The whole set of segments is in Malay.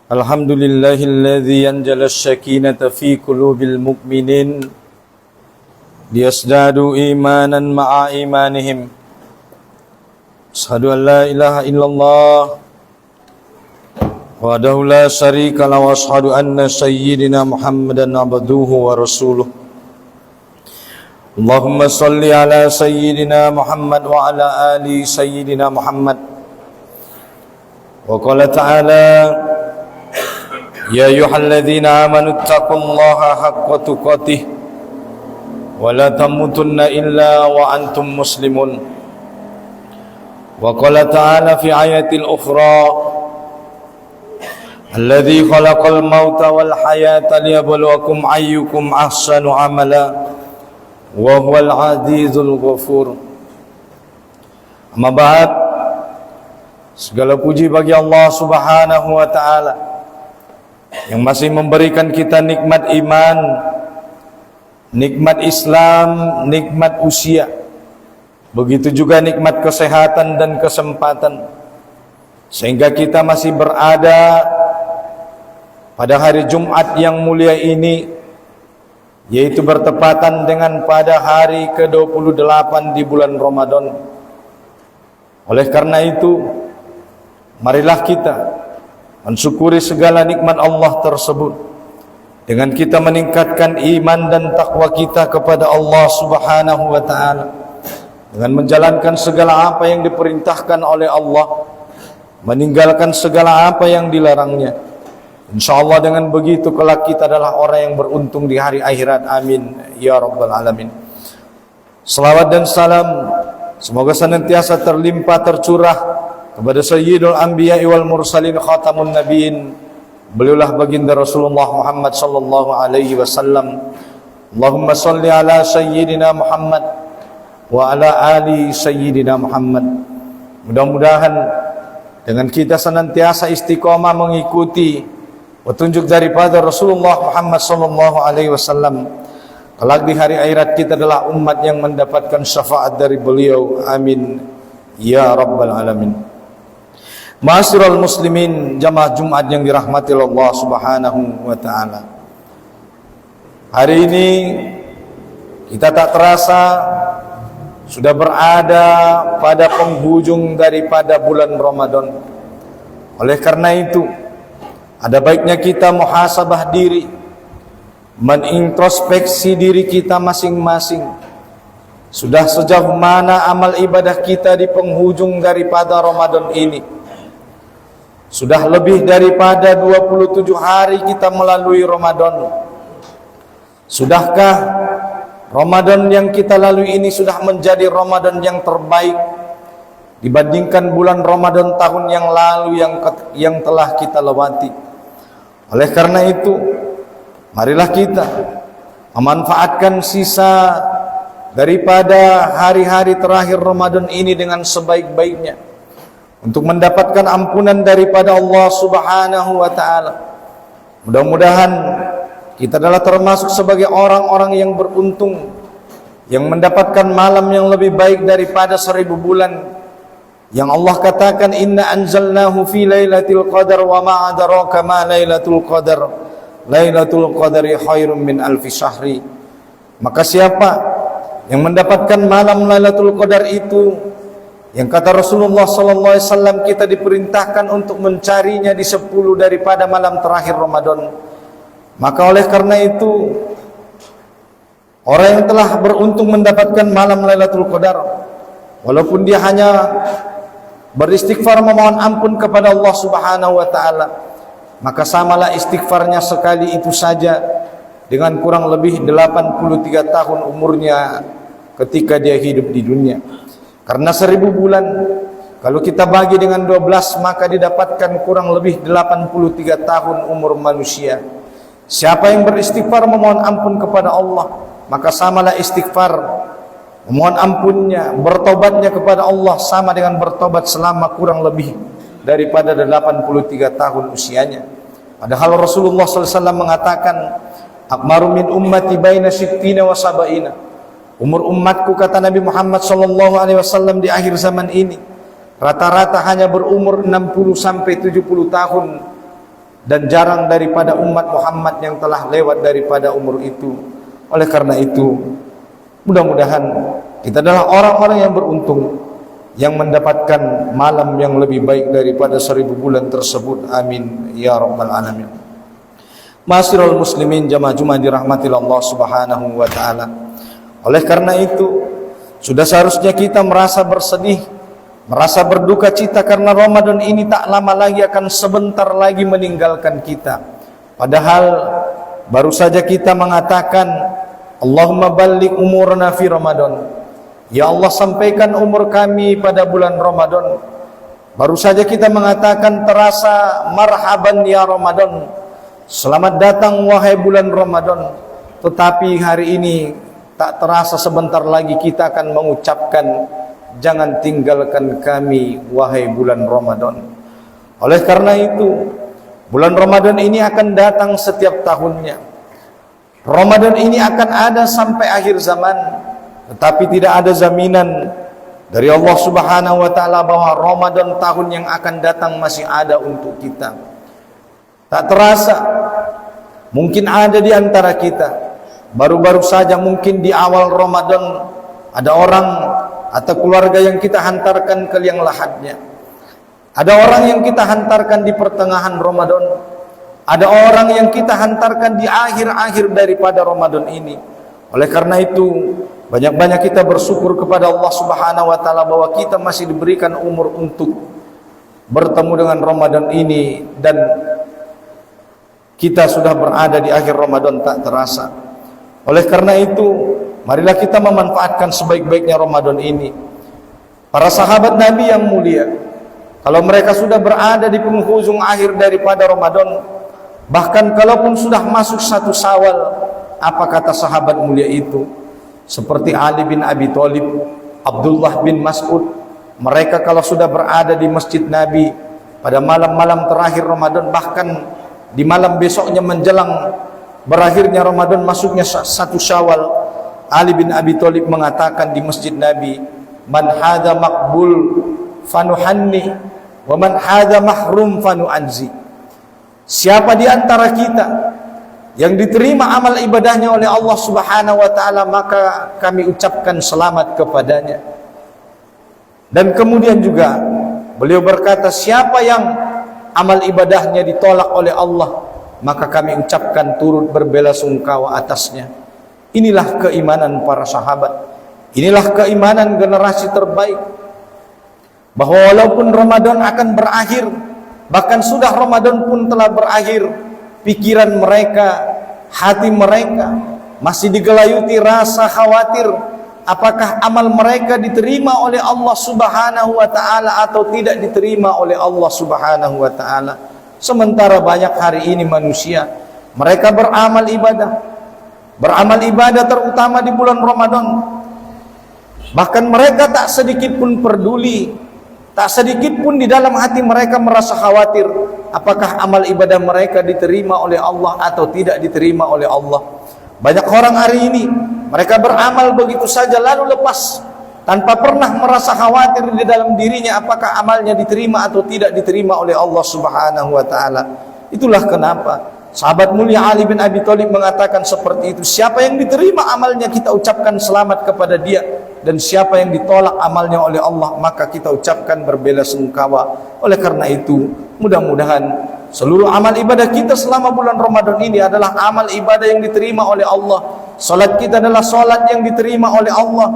Alhamdulillahilladzi anzala asy-syakinata fi qulubil mu'minin liyazdadu imanan ma'a imanihim. Asyhadu an la ilaha illallah wahdahu la syarika lahu wa asyhadu anna sayyidina Muhammadan abduhu wa rasuluh. Allahumma shalli ala sayyidina Muhammad wa ala ali sayyidina Muhammad. Wa qala ta'ala ya ayyuhalladzina amanu taqullaha haqqa tuqatih wa la tamutunna illa wa antum muslimun. Wa qala ta'ala fi ayatil ukhra alladzi khalaqal mauta wal hayata liyabluwakum ayyukum ahsanu amala wa huwal azizul ghafur. Amma ba'd, segala puji bagi Allah Subhanahu wa taala yang masih memberikan kita nikmat iman, nikmat Islam, nikmat usia, begitu juga nikmat kesehatan dan kesempatan, sehingga kita masih berada pada hari Jumat yang mulia ini, yaitu bertepatan dengan pada hari ke-28 di bulan Ramadan. Oleh karena itu, marilah kita mensyukuri segala nikmat Allah tersebut dengan kita meningkatkan iman dan takwa kita kepada Allah Subhanahu wa taala, dengan menjalankan segala apa yang diperintahkan oleh Allah, meninggalkan segala apa yang dilarangnya. InsyaAllah dengan begitu kelak kita adalah orang yang beruntung di hari akhirat. Amin ya rabbal alamin. Salawat dan salam semoga senantiasa terlimpah tercurah kepada Sayyidul Anbiya wal Mursalin Khatamun Nabiin, beliaulah baginda Rasulullah Muhammad sallallahu alaihi wasallam. Allahumma salli ala Sayyidina Muhammad wa ala ali Sayyidina Muhammad. Mudah-mudahan dengan kita senantiasa istiqomah mengikuti petunjuk daripada Rasulullah Muhammad sallallahu alaihi wasallam, kelak di hari akhirat kita adalah umat yang mendapatkan syafaat dari beliau. Amin ya rabbal alamin. Ma'asyiral muslimin, jamaah Jumat yang dirahmati Allah Subhanahu wa taala. Hari ini kita tak terasa sudah berada pada penghujung daripada bulan Ramadan. Oleh karena itu, ada baiknya kita muhasabah diri, menintrospeksi diri kita masing-masing. Sudah sejauh mana amal ibadah kita di penghujung daripada Ramadan ini? Sudah lebih daripada 27 hari kita melalui Ramadan. Sudahkah Ramadan yang kita lalui ini sudah menjadi Ramadan yang terbaik dibandingkan bulan Ramadan tahun yang lalu yang telah kita lewati? Oleh karena itu, marilah kita memanfaatkan sisa daripada hari-hari terakhir Ramadan ini dengan sebaik-baiknya untuk mendapatkan ampunan daripada Allah Subhanahu wa taala. Mudah-mudahan kita adalah termasuk sebagai orang-orang yang beruntung, yang mendapatkan malam yang lebih baik daripada 1000 bulan, yang Allah katakan inna anzalnahu fi lailatul qadar wa ma adraka ma lailatul qadar lailatul qadari khairum min alfi syahri. Maka siapa yang mendapatkan malam Lailatul Qadar itu, yang kata Rasulullah sallallahu alaihi wasallam kita diperintahkan untuk mencarinya di 10 daripada malam terakhir Ramadan, maka oleh karena itu orang yang telah beruntung mendapatkan malam Lailatul Qadar, walaupun dia hanya beristighfar memohon ampun kepada Allah Subhanahu wa taala, maka samalah istighfarnya sekali itu saja dengan kurang lebih 83 tahun umurnya ketika dia hidup di dunia. Karena 1000 bulan kalau kita bagi dengan 12, maka didapatkan kurang lebih 83 tahun umur manusia. Siapa yang beristighfar memohon ampun kepada Allah, maka samalah istighfar memohon ampunnya, bertobatnya kepada Allah sama dengan bertobat selama kurang lebih daripada 83 tahun usianya. Padahal Rasulullah SAW mengatakan, akmaru min ummati baina sittina wa sab'ina. Umur umatku, kata Nabi Muhammad SAW, di akhir zaman ini rata-rata hanya berumur 60 sampai 70 tahun. dan jarang daripada umat Muhammad yang telah lewat daripada umur itu. Oleh karena itu, mudah-mudahan kita adalah orang-orang yang beruntung, yang mendapatkan malam yang lebih baik daripada 1000 bulan tersebut. Amin ya rabbal alamin. Ma'asyiral muslimin, jamaah Jumat dirahmati Allah Subhanahu wa taala. Oleh karena itu, sudah seharusnya kita merasa bersedih, merasa berduka cita karena Ramadan ini tak lama lagi akan sebentar lagi meninggalkan kita. Padahal baru saja kita mengatakan, Allahumma balligh umurna fi Ramadan. Ya Allah, sampaikan umur kami pada bulan Ramadan. Baru saja kita mengatakan terasa marhaban ya Ramadan, selamat datang wahai bulan Ramadan. Tetapi hari ini tak terasa sebentar lagi kita akan mengucapkan, jangan tinggalkan kami wahai bulan Ramadan. Oleh karena itu, bulan Ramadan ini akan datang setiap tahunnya. Ramadan ini akan ada sampai akhir zaman, tetapi tidak ada jaminan dari Allah Subhanahu wa taala bahwa Ramadan tahun yang akan datang masih ada untuk kita. Tak terasa, mungkin ada di antara kita, baru-baru saja mungkin di awal Ramadan ada orang atau keluarga yang kita hantarkan ke liang lahatnya. Ada orang yang kita hantarkan di pertengahan Ramadan. Ada orang yang kita hantarkan di akhir-akhir daripada Ramadan ini. Oleh karena itu, banyak-banyak kita bersyukur kepada Allah Subhanahu wa taala bahwa kita masih diberikan umur untuk bertemu dengan Ramadan ini, dan kita sudah berada di akhir Ramadan tak terasa. Oleh karena itu, marilah kita memanfaatkan sebaik-baiknya Ramadan ini. Para sahabat Nabi yang mulia, kalau mereka sudah berada di penghujung akhir daripada Ramadan, bahkan kalaupun sudah masuk 1 Syawal, apa kata sahabat mulia itu? Seperti Ali bin Abi Thalib, Abdullah bin Mas'ud, mereka kalau sudah berada di masjid Nabi pada malam-malam terakhir Ramadan, bahkan di malam besoknya menjelang berakhirnya Ramadan, masuknya 1 Syawal, Ali bin Abi Thalib mengatakan di masjid Nabi, man hadza maqbul fanuhanni wa man hadza mahrum fanu'anzi. Siapa di antara kita yang diterima amal ibadahnya oleh Allah Subhanahu wa taala, maka kami ucapkan selamat kepadanya. Dan kemudian juga beliau berkata, siapa yang amal ibadahnya ditolak oleh Allah, maka kami ucapkan turut berbelasungkawa atasnya. Inilah keimanan para sahabat. Inilah keimanan generasi terbaik, bahwa walaupun Ramadan akan berakhir, bahkan sudah Ramadan pun telah berakhir, pikiran mereka, hati mereka masih digelayuti rasa khawatir apakah amal mereka diterima oleh Allah Subhanahu wa taala atau tidak diterima oleh Allah Subhanahu wa taala. Sementara banyak hari ini manusia, mereka beramal ibadah terutama di bulan Ramadan. Bahkan mereka tak sedikit pun peduli, tak sedikit pun di dalam hati mereka merasa khawatir apakah amal ibadah mereka diterima oleh Allah atau tidak diterima oleh Allah. Banyak orang hari ini, mereka beramal begitu saja lalu lepas, tanpa pernah merasa khawatir di dalam dirinya apakah amalnya diterima atau tidak diterima oleh Allah Subhanahu wa taala. Itulah kenapa sahabat mulia Ali bin Abi Thalib mengatakan seperti itu. Siapa yang diterima amalnya, kita ucapkan selamat kepada dia, dan siapa yang ditolak amalnya oleh Allah, maka kita ucapkan berbelasungkawa. Oleh karena itu, mudah-mudahan seluruh amal ibadah kita selama bulan Ramadan ini adalah amal ibadah yang diterima oleh Allah. Salat kita adalah salat yang diterima oleh Allah.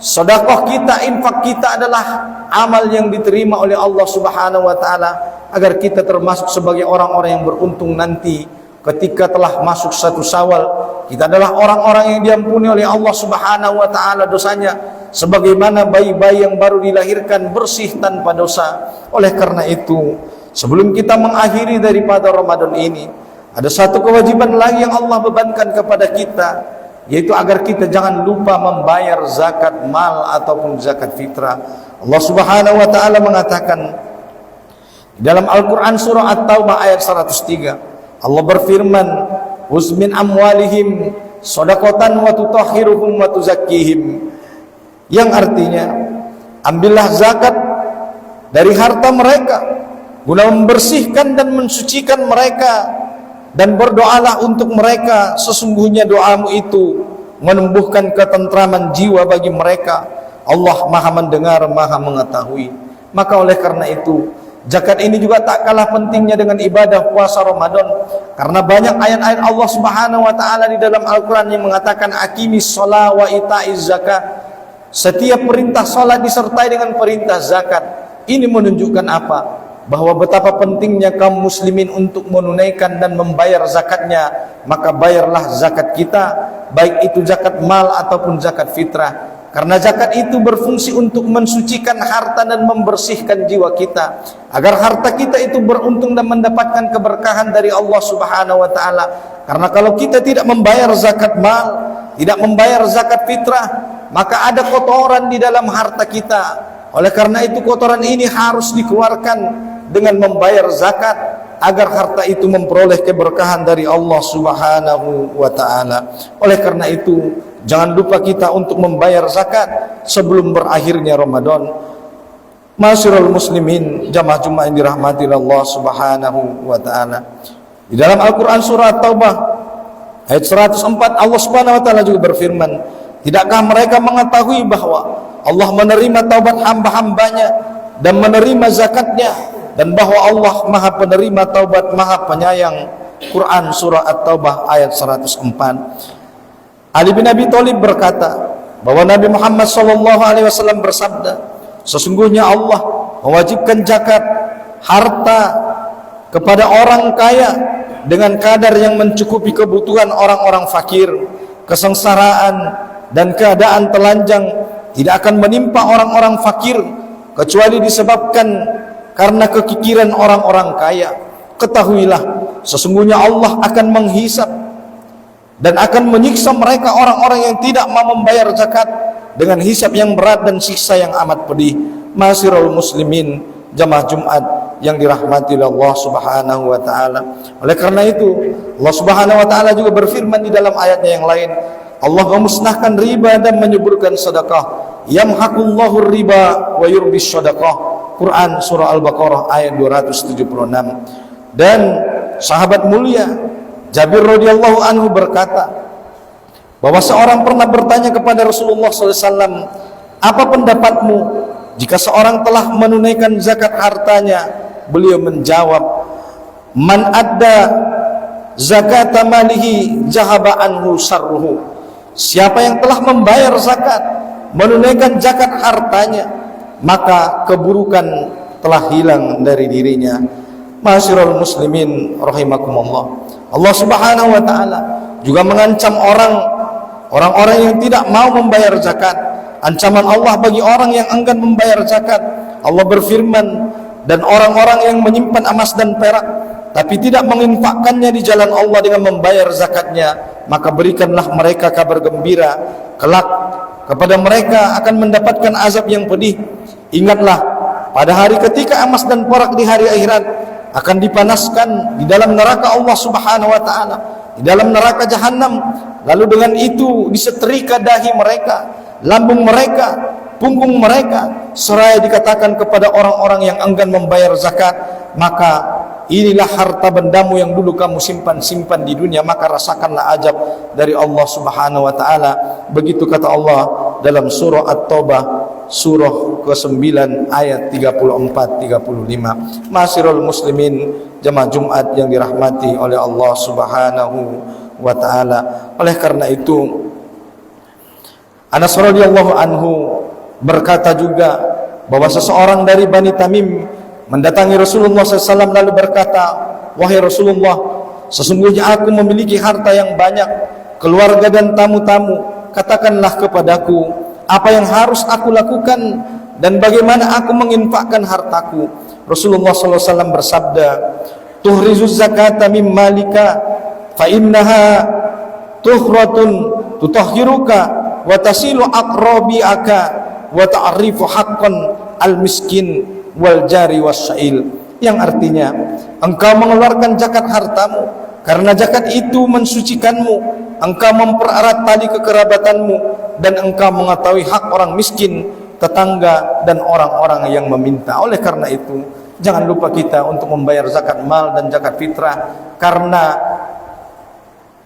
Sedekah kita, infak kita adalah amal yang diterima oleh Allah Subhanahu wa taala, agar kita termasuk sebagai orang-orang yang beruntung nanti ketika telah masuk 1 Syawal. Kita adalah orang-orang yang diampuni oleh Allah Subhanahu wa taala dosanya, sebagaimana bayi-bayi yang baru dilahirkan bersih tanpa dosa. Oleh karena itu, sebelum kita mengakhiri daripada Ramadan ini, ada satu kewajiban lagi yang Allah bebankan kepada kita, yaitu agar kita jangan lupa membayar zakat mal ataupun zakat fitrah. Allah Subhanahu wa taala mengatakan dalam Al-Quran surah At-Taubah ayat 103, Allah berfirman, "Uzmin amwalihim shadaqatan wa tutahhiruhum wa tuzakkihim." Yang artinya, ambillah zakat dari harta mereka guna membersihkan dan mensucikan mereka, dan berdoalah untuk mereka, sesungguhnya doamu itu menumbuhkan ketentraman jiwa bagi mereka. Allah Maha mendengar, Maha mengetahui. Maka oleh karena itu, zakat ini juga tak kalah pentingnya dengan ibadah puasa Ramadan, karena banyak ayat-ayat Allah Subhanahu wa taala di dalam Al-Qur'an yang mengatakan aqimis shalah wa itaiz zakat. Setiap perintah salat disertai dengan perintah zakat. Ini menunjukkan apa? Bahwa betapa pentingnya kaum muslimin untuk menunaikan dan membayar zakatnya. Maka bayarlah zakat kita, baik itu zakat mal ataupun zakat fitrah. Karena zakat itu berfungsi untuk mensucikan harta dan membersihkan jiwa kita, agar harta kita itu beruntung dan mendapatkan keberkahan dari Allah Subhanahu wa taala. Karena kalau kita tidak membayar zakat mal, tidak membayar zakat fitrah, maka ada kotoran di dalam harta kita. Oleh karena itu kotoran ini harus dikeluarkan dengan membayar zakat, agar harta itu memperoleh keberkahan dari Allah Subhanahu wa taala. Oleh karena itu, jangan lupa kita untuk membayar zakat sebelum berakhirnya Ramadan. Ma'asyiral muslimin, jamaah Jumat yang dirahmati Allah Subhanahu wa taala. Di dalam Al-Qur'an surah Taubah ayat 104, Allah Subhanahu wa taala juga berfirman, tidakkah mereka mengetahui bahwa Allah menerima taubat hamba-hambanya dan menerima zakatnya, dan bahwa Allah Maha penerima taubat, Maha penyayang. Quran surah At-Taubah ayat 104. Ali bin Abi Thalib berkata bahwa Nabi Muhammad SAW bersabda, sesungguhnya Allah mewajibkan zakat harta kepada orang kaya dengan kadar yang mencukupi kebutuhan orang-orang fakir. Kesengsaraan dan keadaan telanjang tidak akan menimpa orang-orang fakir kecuali disebabkan karena kekikiran orang-orang kaya. Ketahuilah, sesungguhnya Allah akan menghisap dan akan menyiksa mereka orang-orang yang tidak mau membayar zakat dengan hisab yang berat dan siksa yang amat pedih. Ma'asyiral muslimin, jamaah Jumat yang dirahmati Allah Subhanahu wa taala. Oleh karena itu, Allah Subhanahu wa taala juga berfirman di dalam ayatnya yang lain, Allah memusnahkan riba dan menyuburkan sedekah. Yamhaqullahu riba wa yurbis sedekah. Quran surah Al-Baqarah ayat 276. Dan sahabat mulia Jabir radhiyallahu anhu berkata bahwa seorang pernah bertanya kepada Rasulullah SAW, apa pendapatmu jika seorang telah menunaikan zakat hartanya? Beliau menjawab, man adda zakat malihi jahaba anhu sarruhu. Siapa yang telah membayar zakat, menunaikan zakat hartanya, maka keburukan telah hilang dari dirinya. Ma'asyiral muslimin rahimakumullah, Allah Subhanahu wa taala juga mengancam orang-orang yang tidak mau membayar zakat. Ancaman Allah bagi orang yang enggan membayar zakat, Allah berfirman, dan orang-orang yang menyimpan emas dan perak tapi tidak menginfakkannya di jalan Allah dengan membayar zakatnya, maka berikanlah mereka kabar gembira, kelak kepada mereka akan mendapatkan azab yang pedih. Ingatlah, pada hari ketika emas dan perak di hari akhirat akan dipanaskan di dalam neraka Allah Subhanahu wa taala, di dalam neraka jahanam. Lalu dengan itu disetrika dahi mereka, lambung mereka, punggung mereka, seraya dikatakan kepada orang-orang yang enggan membayar zakat, maka inilah harta bendamu yang dulu kamu simpan di dunia, maka rasakanlah azab dari Allah Subhanahu wa taala. Begitu kata Allah dalam surah At-Taubah surah ke-9 ayat 34-35. Ma'asyiral muslimin, jamaah Jumat yang dirahmati oleh Allah Subhanahu wa taala. Oleh karena itu, Anas radhiyallahu anhu berkata juga bahwa seseorang dari Bani Tamim mendatangi Rasulullah SAW lalu berkata, wahai Rasulullah, sesungguhnya aku memiliki harta yang banyak, keluarga dan tamu-tamu. Katakanlah kepadaku, apa yang harus aku lakukan dan bagaimana aku menginfakkan hartaku? Rasulullah SAW bersabda, tuhrizuz zakata mim malika fa innaha tuhratun tutahhiruka wa tasilu aqrabiaka wa ta'rifu haqqan al-miskin wal jari wassail. Yang artinya, engkau mengeluarkan zakat hartamu karena zakat itu mensucikanmu, engkau mempererat tali kekerabatanmu, dan engkau mengetahui hak orang miskin, tetangga, dan orang-orang yang meminta. Oleh karena itu, Jangan lupa kita untuk membayar zakat mal dan zakat fitrah, karena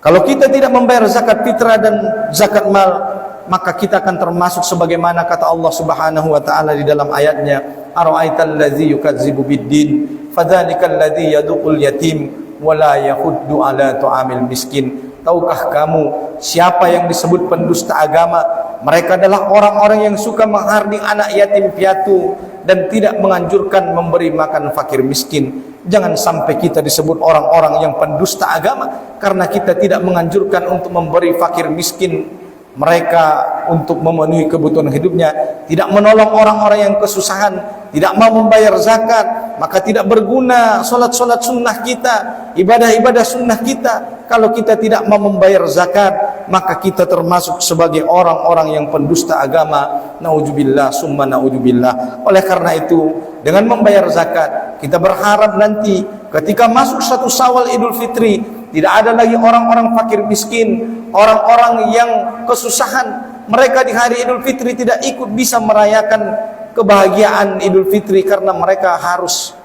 kalau kita tidak membayar zakat fitrah dan zakat mal, maka kita akan termasuk sebagaimana kata Allah Subhanahu wa taala di dalam ayatnya, ara'aital ladzi yukadzibu biddin fadzalikal ladzi yad'ul yatim wa la yahuddu ala ta'amil miskin. Tahukah kamu siapa yang disebut pendusta agama? Mereka adalah orang-orang yang suka mengharding anak yatim piatu dan tidak menganjurkan memberi makan fakir miskin. Jangan sampai kita disebut orang-orang yang pendusta agama karena kita tidak menganjurkan untuk memberi fakir miskin mereka untuk memenuhi kebutuhan hidupnya, tidak menolong orang-orang yang kesusahan, tidak mau membayar zakat, maka tidak berguna solat-solat sunnah kita, ibadah-ibadah sunnah kita. Kalau kita tidak mau membayar zakat, maka kita termasuk sebagai orang-orang yang pendusta agama. Nauzubillah summa nauzubillah. Oleh karena itu, dengan membayar zakat, kita berharap nanti ketika masuk satu Syawal Idul Fitri, tidak ada lagi orang-orang fakir miskin, orang-orang yang kesusahan. Mereka di hari Idul Fitri tidak ikut bisa merayakan kebahagiaan Idul Fitri karena mereka harus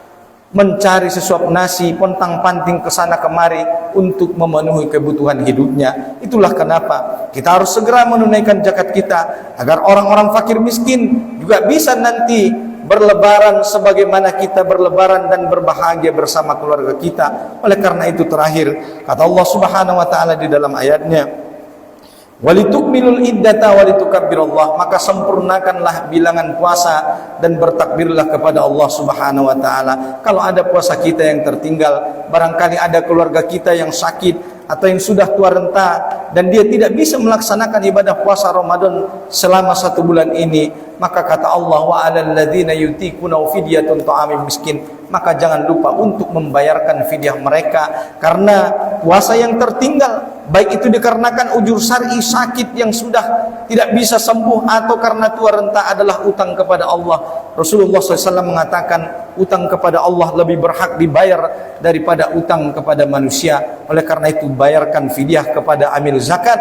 mencari sesuap nasi, pontang-panting ke sana kemari untuk memenuhi kebutuhan hidupnya. Itulah kenapa kita harus segera menunaikan zakat kita agar orang-orang fakir miskin juga bisa nanti berlebaran sebagaimana kita berlebaran dan berbahagia bersama keluarga kita. Oleh karena itu terakhir kata Allah Subhanahu wa taala di dalam ayatnya, walitukmilul iddata walitukabbirallah, maka sempurnakanlah bilangan puasa dan bertakbirlah kepada Allah Subhanahu wa taala. Kalau ada puasa kita yang tertinggal, barangkali ada keluarga kita yang sakit atau yang sudah tua renta dan dia tidak bisa melaksanakan ibadah puasa Ramadan selama 1 bulan ini, maka kata Allah, wa 'alal ladzina yutiquna fidyatun ta'amul miskin, maka jangan lupa untuk membayarkan fidyah mereka karena puasa yang tertinggal, baik itu dikarenakan ujur syar'i sakit yang sudah tidak bisa sembuh atau karena tua renta, adalah utang kepada Allah. Rasulullah SAW mengatakan utang kepada Allah lebih berhak dibayar daripada utang kepada manusia. Oleh karena itu bayarkan fidyah kepada amil zakat.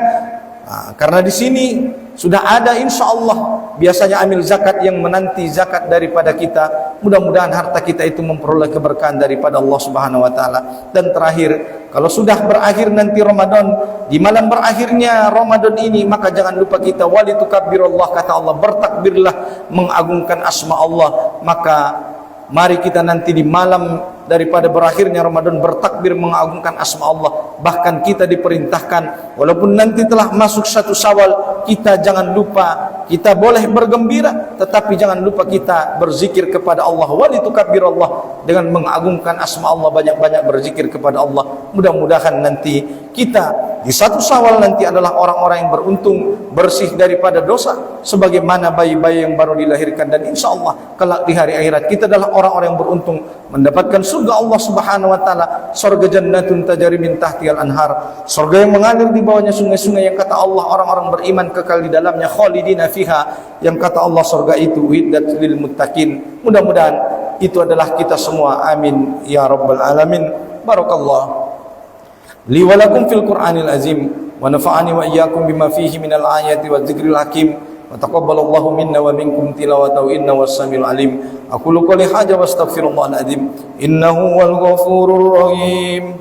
Karena di sini sudah ada insya Allah biasanya amil zakat yang menanti zakat daripada kita. Mudah-mudahan harta kita itu memperoleh keberkahan daripada Allah Subhanahu wa taala. Dan terakhir, kalau sudah berakhir nanti Ramadan, di malam berakhirnya Ramadan ini, maka jangan lupa kita walitukabbirullah, kata Allah, bertakbirlah mengagungkan asma Allah. Maka mari kita nanti di malam daripada berakhirnya Ramadan bertakbir mengagungkan asma Allah. Bahkan kita diperintahkan walaupun nanti telah masuk 1 Syawal, kita jangan lupa, kita boleh bergembira, tetapi jangan lupa kita berzikir kepada Allah, walitukabbirallah, dengan mengagungkan asma Allah, banyak-banyak berzikir kepada Allah. Mudah-mudahan nanti kita di 1 Syawal nanti adalah orang-orang yang beruntung, bersih daripada dosa sebagaimana bayi-bayi yang baru dilahirkan, dan insya Allah kelak di hari akhirat kita adalah orang-orang yang beruntung mendapatkan surga Allah Subhanahu wa taala, surga jannatun tajri min tahtihal anhar, surga yang mengalir di bawahnya sungai-sungai, yang kata Allah orang-orang beriman kekal di dalamnya, khalidina fiha, yang kata Allah surga itu uiddat lil muttaqin. Mudah-mudahan itu adalah kita semua, amin ya rabbal alamin. Barakallah li wa lakum fil Qur'anil azim wa nafa'ani wa iyyakum bima fihi minal ayati wa dzikril hakim wa taqabbalallahu minna wa minkum tilawatahu innahu was-sami'ul alim. Aqulu qouli hadza wa astaghfirullahal azim innahu wal ghafurur rahim.